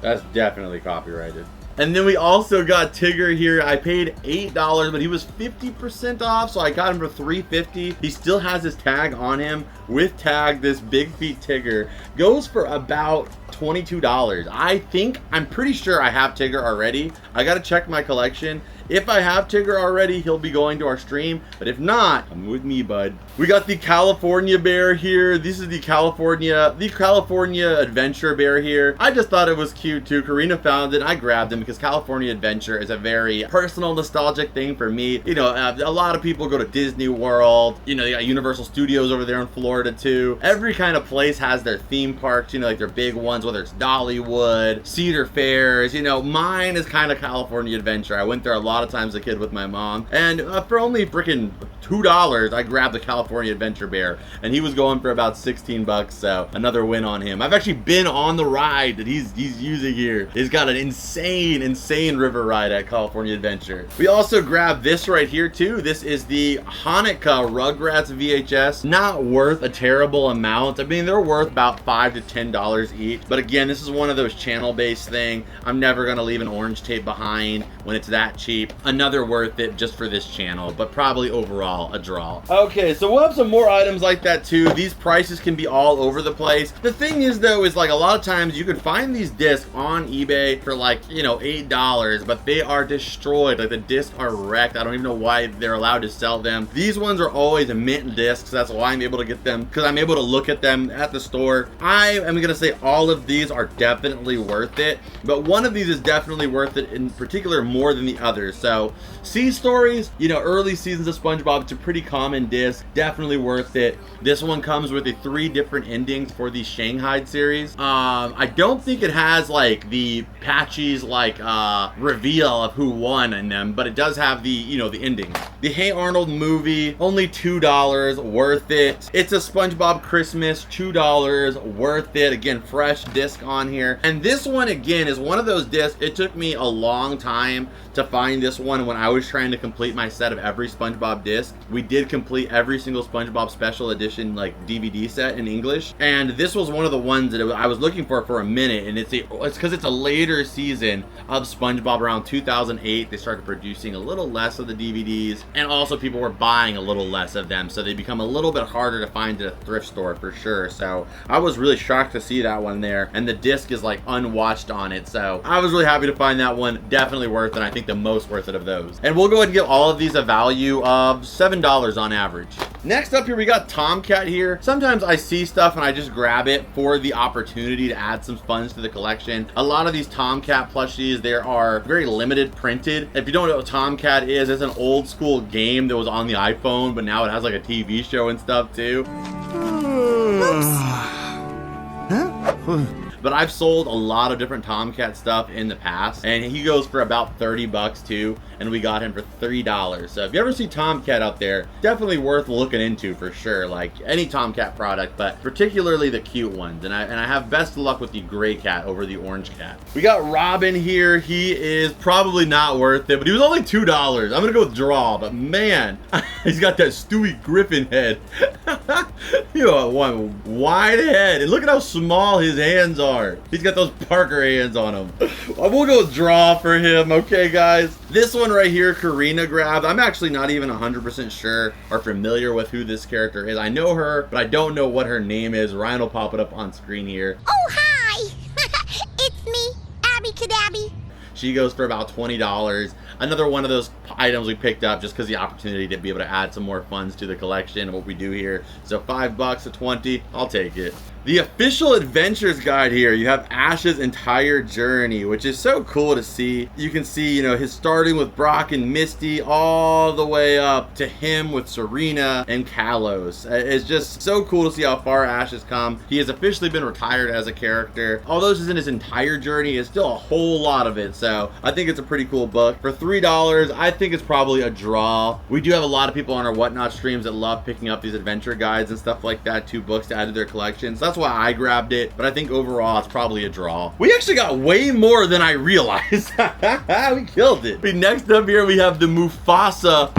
That's definitely copyrighted. And then we also got Tigger here. I paid $8, but he was 50% off, so I got him for $3.50. He still has his tag on him. With tag, this Big Feet Tigger goes for about $22. I'm pretty sure I have Tigger already. I gotta check my collection. If I have Tigger already, he'll be going to our stream. But if not, come with me, bud. We got the California Bear here. This is the California Adventure Bear here. I just thought it was cute too. Karina found it. I grabbed him because California Adventure is a very personal, nostalgic thing for me. You know, a lot of people go to Disney World. You know, they got Universal Studios over there in Florida too. Every kind of place has their theme parks, you know, like their big ones, whether it's Dollywood, Cedar Fairs. You know, mine is kind of California Adventure. I went there a lot of times as a kid with my mom, and for only freaking $2, I grabbed the California Adventure Bear, and he was going for about 16 bucks, so another win on him. I've actually been on the ride that he's using here. He's got an insane river ride at California Adventure. We also grabbed this right here too. This is the Hanukkah Rugrats VHS. Not worth a terrible amount. I mean, they're worth about $5 to $10 each, but again, this is one of those channel-based thing. I'm never gonna leave an orange tape behind when it's that cheap. Another worth it just for this channel, but probably overall a draw. Okay, so we'll have some more items like that too. These prices can be all over the place. The thing is though, is like a lot of times you can find these discs on eBay for like, you know, $8, but they are destroyed. Like the discs are wrecked. I don't even know why they're allowed to sell them. These ones are always mint discs. That's why I'm able to get them, because I'm able to look at them at the store. I am gonna say all of these are definitely worth it, but one of these is definitely worth it in particular more than the others. So Sea Stories, you know, early seasons of SpongeBob, it's a pretty common disc, definitely worth it. This one comes with the 3 different endings for the Shanghai series. I don't think it has like the Patchy's like reveal of who won in them, but it does have the, you know, the ending. The Hey Arnold movie, only $2, worth it. It's a SpongeBob Christmas, $2, worth it. Again, fresh disc on here. And this one again is one of those discs, it took me a long time to find this one when I was trying to complete my set of every SpongeBob disc. We did complete every single SpongeBob special edition like DVD set in English, and this was one of the ones that I was looking for a minute, and it's because it's a later season of SpongeBob. Around 2008 they started producing a little less of the DVDs, and also people were buying a little less of them, so they become a little bit harder to find at a thrift store for sure. So I was really shocked to see that one there, and the disc is like unwatched on it, so I was really happy to find that one. Definitely worth it. I think the most worth it of those. And we'll go ahead and give all of these a value of $7 on average. Next up here, we got Tomcat here. Sometimes I see stuff and I just grab it for the opportunity to add some funds to the collection. A lot of these Tomcat plushies, they are very limited printed. If you don't know what Tomcat is, it's an old school game that was on the iPhone, but now it has like a TV show and stuff too. but I've sold a lot of different Tomcat stuff in the past, and he goes for about 30 bucks too, and we got him for $3. So if you ever see Tomcat out there, definitely worth looking into for sure, like any Tomcat product, but particularly the cute ones. And I have best of luck with the gray cat over the orange cat. We got Robin here. He is probably not worth it, but he was only $2. I'm gonna go with draw, but man, he's got that Stewie Griffin head. You know, one wide head, and look at how small his hands are. He's got those Parker hands on him. We'll go draw for him, okay, guys? This one right here, Karina grabbed. I'm actually not even 100% sure or familiar with who this character is. I know her, but I don't know what her name is. Ryan will pop it up on screen here. Oh, hi! It's me, Abby Cadabby. She goes for about $20. Another one of those items we picked up just because the opportunity to be able to add some more funds to the collection and what we do here. So $5 to 20, I'll take it. The official adventures guide here, you have Ash's entire journey, which is so cool to see. You can see, you know, his starting with Brock and Misty all the way up to him with Serena and Kalos. It's just so cool to see how far Ash has come. He has officially been retired as a character. Although this isn't his entire journey, it's still a whole lot of it. So I think it's a pretty cool book. For $3, I think it's probably a draw. We do have a lot of people on our Whatnot streams that love picking up these adventure guides and stuff like that, 2 books to add to their collections. That's why I grabbed it, but I think overall it's probably a draw. We actually got way more than I realized. We killed it. Next up here we have the Mufasa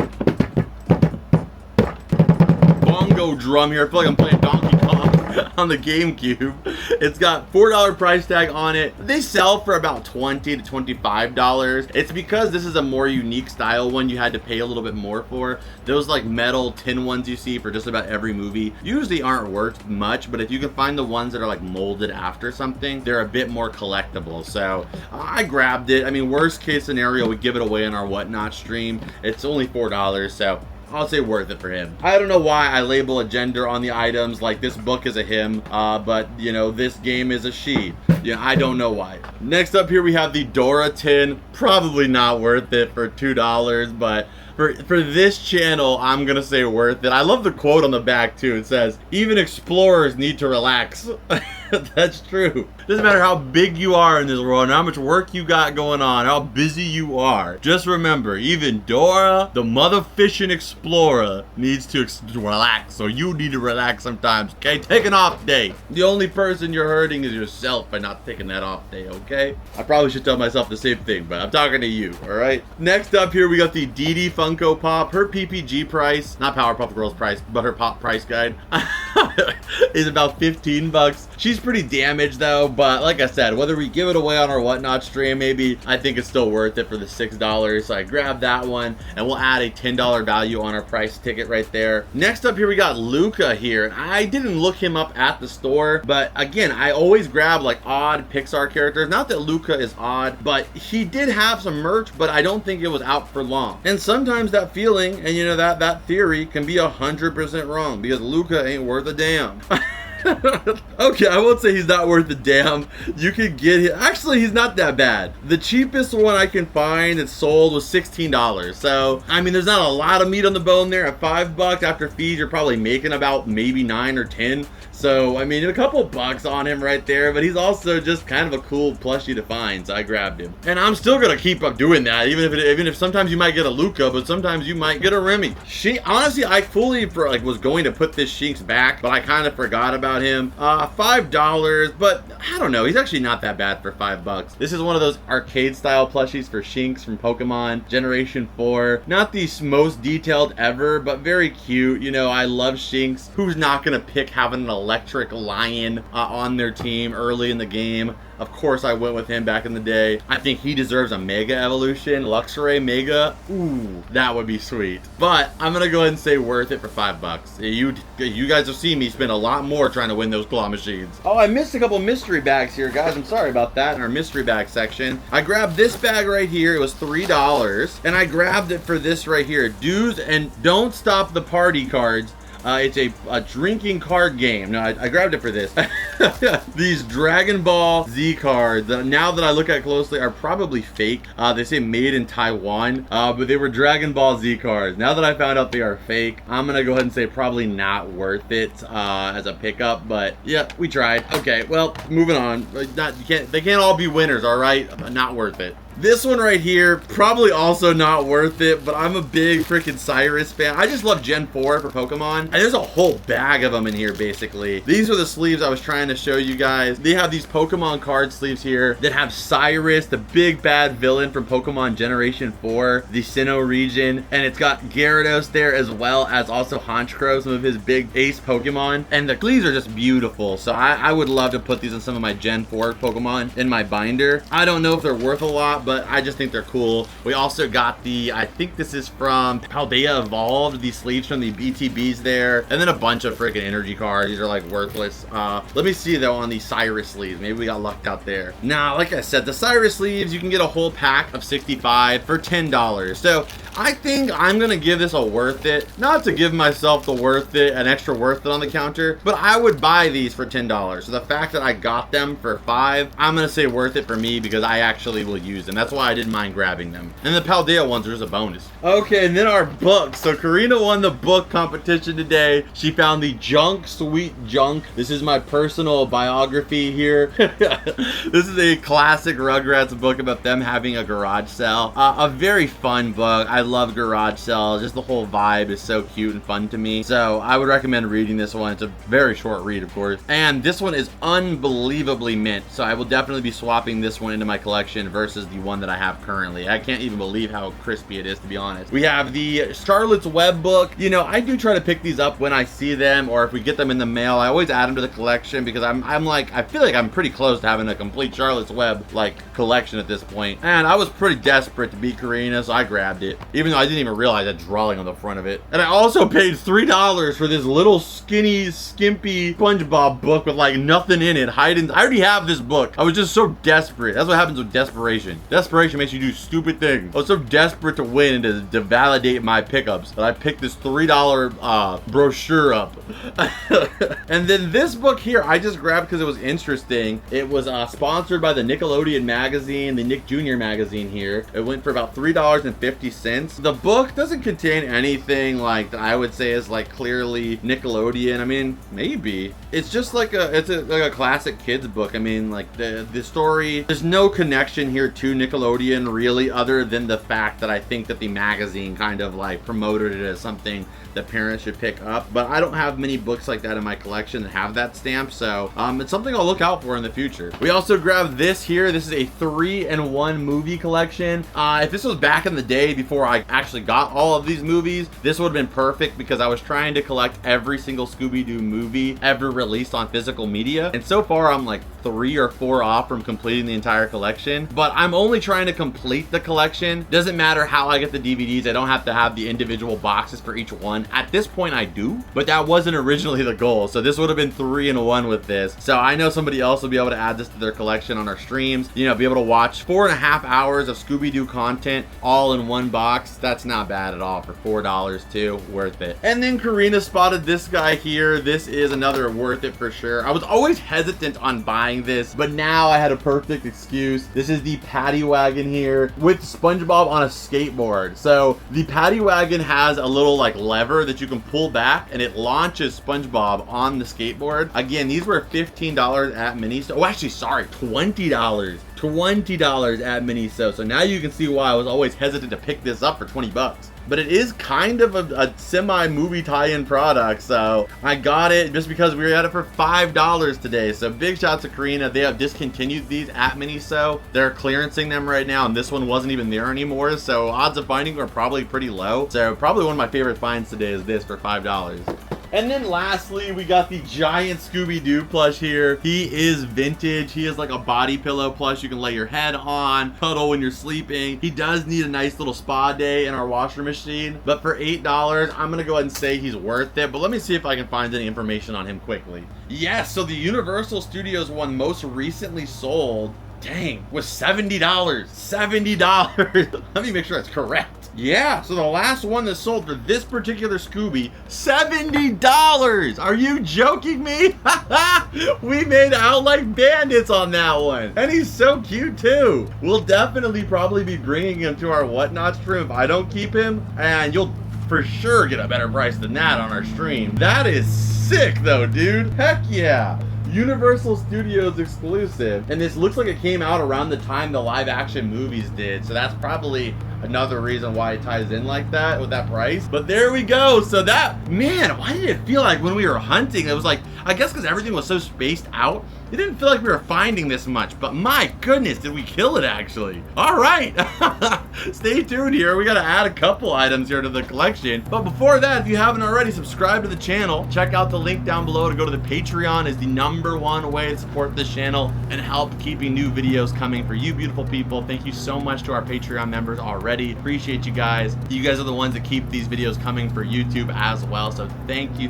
bongo drum here. I feel like I'm playing Donkey Kong on the GameCube. It's got $4 price tag on it. They sell for about $20 to $25. It's because this is a more unique style one you had to pay a little bit more for. Those like metal tin ones you see for just about every movie usually aren't worth much, but if you can find the ones that are like molded after something, they're a bit more collectible. So I grabbed it. I mean, worst case scenario, we give it away on our Whatnot stream. It's only $4, so I'll say worth it for him. I don't know why I label a gender on the items, like this book is a him, but you know, this game is a she. Yeah, I don't know why. Next up here we have the Dora tin. Probably not worth it for $2, but for this channel, I'm gonna say worth it. I love the quote on the back too. It says, even explorers need to relax. That's true. Doesn't matter how big you are in this world and how much work you got going on, how busy you are. Just remember, even Dora, the mother fishing explorer, needs to relax. So you need to relax sometimes, okay? Take an off day. The only person you're hurting is yourself by not taking that off day, okay? I probably should tell myself the same thing, but I'm talking to you, all right? Next up here, we got the Dee Dee Funko Pop. Her PPG price, not Powerpuff Girls price, but her pop price guide is about 15 bucks. She's pretty damaged though, but like I said, whether we give it away on our Whatnot stream, maybe, I think it's still worth it for the $6. So I grabbed that one, and we'll add a $10 value on our price ticket right there. Next up here, we got Luca here. I didn't look him up at the store, but again, I always grab like odd Pixar characters. Not that Luca is odd, but he did have some merch, but I don't think it was out for long. And sometimes that feeling, and you know, that theory can be 100% wrong, because Luca ain't worth a damn. Okay, I won't say he's not worth a damn. You can get him. Actually, he's not that bad. The cheapest one I can find that sold was $16. So, I mean, there's not a lot of meat on the bone there. At $5 after fees, you're probably making about maybe 9 or 10. So, I mean, a couple bucks on him right there, but he's also just kind of a cool plushie to find, so I grabbed him. And I'm still gonna keep up doing that, even if sometimes you might get a Luca, but sometimes you might get a Remy. Honestly, I fully was going to put this Shinx back, but I kind of forgot about him. $5, but I don't know, he's actually not that bad for $5. This is one of those arcade style plushies for Shinx from Pokemon Generation 4. Not the most detailed ever, but very cute. You know, I love Shinx. Who's not gonna pick having an electric lion on their team early in the game? Of course I went with him back in the day. I think he deserves a Mega Evolution. Luxray Mega. Ooh, that would be sweet. But I'm gonna go ahead and say worth it for $5. You guys have seen me spend a lot more trying to win those claw machines. Oh, I missed a couple mystery bags here, guys. I'm sorry about that in our mystery bag section. I grabbed this bag right here. It was $3. And I grabbed it for this right here. Do's and Don't Stop the Party cards. It's a drinking card game. No, I grabbed it for this. These Dragon Ball Z cards, now that I look at closely, are probably fake. They say made in Taiwan, but they were Dragon Ball Z cards. Now that I found out they are fake, I'm gonna go ahead and say probably not worth it as a pickup, but yeah, we tried. Okay, well, moving on. They can't all be winners, all right? Not worth it. This one right here, probably also not worth it, but I'm a big freaking Cyrus fan. I just love Gen 4 for Pokemon, and there's a whole bag of them in here, basically. These are the sleeves I was trying to show you guys. They have these Pokemon card sleeves here that have Cyrus, the big bad villain from Pokemon Generation 4, the Sinnoh region, and it's got Gyarados there as well as also Honchkrow, some of his big ace Pokemon, and the sleeves are just beautiful, so I would love to put these in some of my Gen 4 Pokemon in my binder. I don't know if they're worth a lot, but I just think they're cool. We also got the, I think this is from Paldea Evolved, these sleeves from the BTBs there, and then a bunch of freaking energy cards. These are like worthless. Let me see though on the Cyrus sleeves. Maybe we got lucked out there. Nah, like I said, the Cyrus sleeves, you can get a whole pack of 65 for $10. So I think I'm gonna give this a worth it. Not to give myself the worth it, an extra worth it on the counter, but I would buy these for $10. So the fact that I got them for $5, I'm gonna say worth it for me because I actually will use them. That's why I didn't mind grabbing them. And the Paldea ones are just a bonus. Okay, and then our books. So Karina won the book competition today. She found the Junk Sweet Junk. This is my personal biography here. This is a classic Rugrats book about them having a garage sale. A very fun book. I love garage sales. Just the whole vibe is so cute and fun to me. So I would recommend reading this one. It's a very short read, of course. And this one is unbelievably mint. So I will definitely be swapping this one into my collection versus the one that I have currently. I can't even believe how crispy it is, to be honest. We have the Charlotte's Web book. You know, I do try to pick these up when I see them, or if we get them in the mail. I always add them to the collection because I'm like, I feel like I'm pretty close to having a complete Charlotte's Web like collection at this point. And I was pretty desperate to beat Karina, so I grabbed it, even though I didn't even realize that drawing on the front of it. And I also paid $3 for this little skinny, skimpy Spongebob book with like nothing in it. I already have this book. I was just so desperate. That's what happens with desperation. Desperation makes you do stupid things. I was so desperate to win and to validate my pickups that I picked this $3 brochure up. And then this book here, I just grabbed because it was interesting. It was sponsored by the Nickelodeon magazine, the Nick Jr. magazine here. It went for about $3.50. The book doesn't contain anything like that I would say is like clearly Nickelodeon. I mean, maybe. It's just like like a classic kids book. I mean, like the story, there's no connection here to Nickelodeon really, other than the fact that I think that the magazine kind of like promoted it as something that parents should pick up. But I don't have many books like that in my collection that have that stamp, so it's something I'll look out for in the future. We also grabbed this here. This is a 3-in-1 movie collection. If this was back in the day before I actually got all of these movies, this would have been perfect because I was trying to collect every single Scooby-Doo movie ever released on physical media, and so far I'm like 3 or 4 off from completing the entire collection. But I'm only trying to complete the collection. Doesn't matter how I get the DVDs. I don't have to have the individual boxes for each one. At this point I do, but that wasn't originally the goal. So this would have been 3-in-1 with this. So I know somebody else will be able to add this to their collection on our streams, you know, be able to watch 4.5 hours of Scooby-Doo content all in one box. That's not bad at all for $4 too. Worth it. And then Karina spotted this guy here. This is another worth it for sure. I was always hesitant on buying this, but now I had a perfect excuse. This is the Paddy Wagon here with SpongeBob on a skateboard. So the Paddy Wagon has a little like lever that you can pull back and it launches SpongeBob on the skateboard. Again, these were $15 at Miniso. Oh, actually, sorry, $20. $20 at Miniso. So now you can see why I was always hesitant to pick this up for 20 bucks. But it is kind of a semi-movie tie-in product, so I got it just because we were at it for $5 today. So big shout out to Karina. They have discontinued these at Miniso. They're clearancing them right now, and this one wasn't even there anymore, so odds of finding are probably pretty low. So probably one of my favorite finds today is this for $5. And then lastly, we got the giant Scooby-Doo plush here. He is vintage. He is like a body pillow plush you can lay your head on, cuddle when you're sleeping. He does need a nice little spa day in our washer machine. But for $8, I'm gonna go ahead and say he's worth it. But let me see if I can find any information on him quickly. Yes, so the Universal Studios one most recently sold, dang, was $70. $70. Let me make sure that's correct. Yeah, so the last one that sold for this particular Scooby, $70. Are you joking me? We made out like bandits on that one. And he's so cute too. We'll definitely probably be bringing him to our Whatnot stream if I don't keep him. And you'll for sure get a better price than that on our stream. That is sick though, dude. Heck yeah. Universal Studios exclusive. And this looks like it came out around the time the live action movies did. So that's probably another reason why it ties in like that with that price. But there we go. So that, man, why did it feel like when we were hunting, it was like, I guess because everything was so spaced out, it didn't feel like we were finding this much, but my goodness, did we kill it actually. All right, stay tuned here. We gotta add a couple items here to the collection. But before that, if you haven't already, subscribe to the channel. Check out the link down below to go to the Patreon. Is the #1 way to support this channel and help keeping new videos coming for you beautiful people. Thank you so much to our Patreon members already. Appreciate you guys. You guys are the ones that keep these videos coming for YouTube as well. So thank you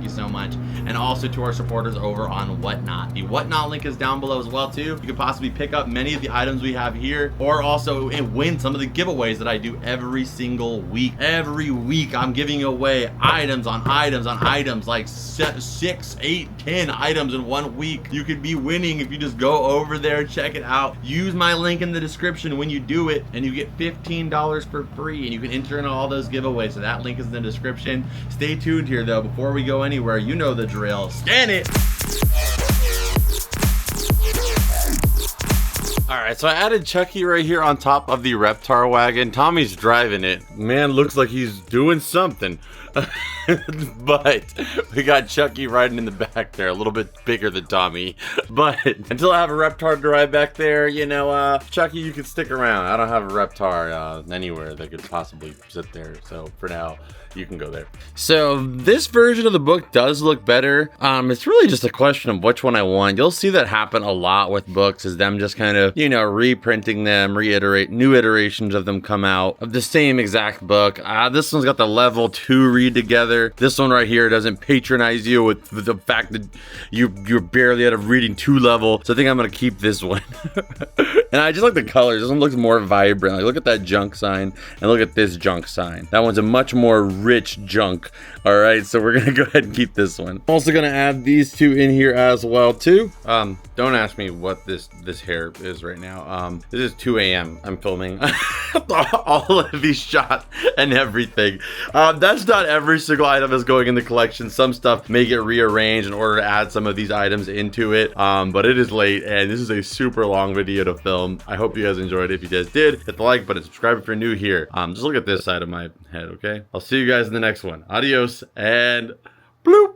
so much. And also to our supporters over on Whatnot. The Whatnot link is down below as well too. You could possibly pick up many of the items we have here, or also win some of the giveaways that I do every single week. Every week I'm giving away items on items on items, like 6, 8, 10 items in 1 week. You could be winning if you just go over there, check it out. Use my link in the description when you do it, and you get $15 for free, and you can enter in all those giveaways. So that link is in the description. Stay tuned here though. Before we go anywhere, you know the drill. Scan it. All right, so I added Chucky right here on top of the Reptar wagon. Tommy's driving it. Man, looks like he's doing something. But we got Chucky riding in the back there, a little bit bigger than Tommy. But until I have a Reptar drive back there, you know, Chucky, you can stick around. I don't have a Reptar anywhere that could possibly sit there. So for now, you can go there. So this version of the book does look better. It's really just a question of which one I want. You'll see that happen a lot with books, is them just kind of, you know, reprinting them, new iterations of them come out of the same exact book. This one's got the level 2 read together. This one right here doesn't patronize you with the fact that you're barely out of reading 2 level. So I think I'm gonna keep this one. And I just like the colors. This one looks more vibrant. Like, look at that junk sign and look at this junk sign. That one's a much more rich junk. All right, so we're gonna go ahead and keep this one. I'm also gonna add these 2 in here as well too. Don't ask me what this hair is right now. This is 2 a.m. I'm filming all of these shots and everything. That's not every single item that's going in the collection. Some stuff may get rearranged in order to add some of these items into it. But it is late and this is a super long video to film. I hope you guys enjoyed it. If you guys did, hit the like button, subscribe if you're new here. Just look at this side of my head, okay? I'll see you guys in the next one. Adios and bloop.